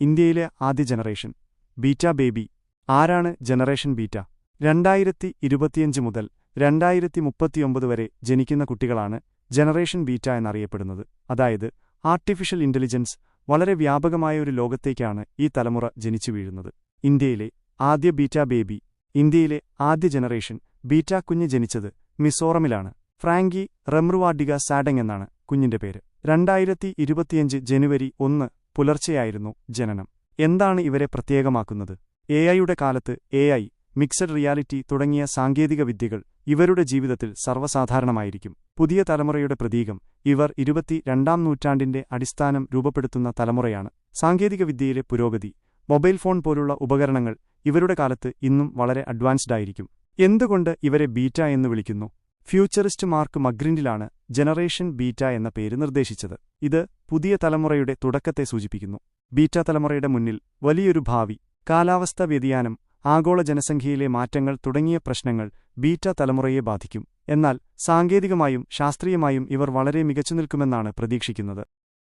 ഇന്ത്യയിലെ ആദ്യ generation beta baby. ആരാണ് ജനറേഷൻ ബീറ്റ? 2025 മുതൽ 2039 വരെ ജനിക്കുന്ന കുട്ടികളാണ് ജനറേഷൻ ബീറ്റ എന്നറിയപ്പെടുന്നത്. അതായത് ആർട്ടിഫിഷ്യൽ ഇന്റലിജൻസ് വളരെ വ്യാപകമായ ഒരു ലോകത്തേക്കാണ് ഈ തലമുറ ജനിച്ചു വീഴുന്നത്. ഇന്ത്യയിലെ ആദ്യ ബീറ്റ ബേബി. ഇന്ത്യയിലെ ആദ്യ ജനറേഷൻ ബീറ്റ കുഞ്ഞ് ജനിച്ചത് മിസോറമിലാണ്. ഫ്രാങ്കി റെമ്രുവാഡിഗ സാഡങ് എന്നാണ് കുഞ്ഞിന്റെ പേര്. 2025 ജനുവരി 1 പുലർച്ചെയായിരുന്നു ജനനം. എന്താണ് ഇവരെ പ്രത്യേകമാക്കുന്നത്? എഐയുടെ കാലത്ത് എഐ, മിക്സഡ് റിയാലിറ്റി തുടങ്ങിയ സാങ്കേതിക വിദ്യകൾ ഇവരുടെ ജീവിതത്തിൽ സർവ്വസാധാരണമായിരിക്കും. പുതിയ തലമുറയുടെ പ്രതീകം. ഇവർ 22ാം നൂറ്റാണ്ടിന്റെ അടിസ്ഥാനം രൂപപ്പെടുത്തുന്ന തലമുറയാണ്. സാങ്കേതികവിദ്യയിലെ പുരോഗതി. മൊബൈൽ ഫോൺ പോലുള്ള ഉപകരണങ്ങൾ ഇവരുടെ കാലത്ത് ഇന്നും വളരെ അഡ്വാൻസ്ഡ് ആയിരിക്കും. എന്തുകൊണ്ട് ഇവരെ ബീറ്റ എന്ന് വിളിക്കുന്നു? ഫ്യൂച്ചറിസ്റ്റ് മാർക്ക് മഗ്രിൻഡിലാണ് ജനറേഷൻ ബീറ്റ എന്ന പേര് നിർദ്ദേശിച്ചത്. ഇത് പുതിയ തലമുറയുടെ തുടക്കത്തെ സൂചിപ്പിക്കുന്നു. ബീറ്റ തലമുറയുടെ മുന്നിൽ വലിയൊരു ഭാവി. കാലാവസ്ഥാ വ്യതിയാനം, ആഗോള ജനസംഖ്യയിലെ മാറ്റങ്ങൾ തുടങ്ങിയ പ്രശ്നങ്ങൾ ബീറ്റ തലമുറയെ ബാധിക്കും. എന്നാൽ സാങ്കേതികമായും ശാസ്ത്രീയമായും ഇവർ വളരെ മികച്ചുനിൽക്കുമെന്നാണ് പ്രതീക്ഷിക്കുന്നത്.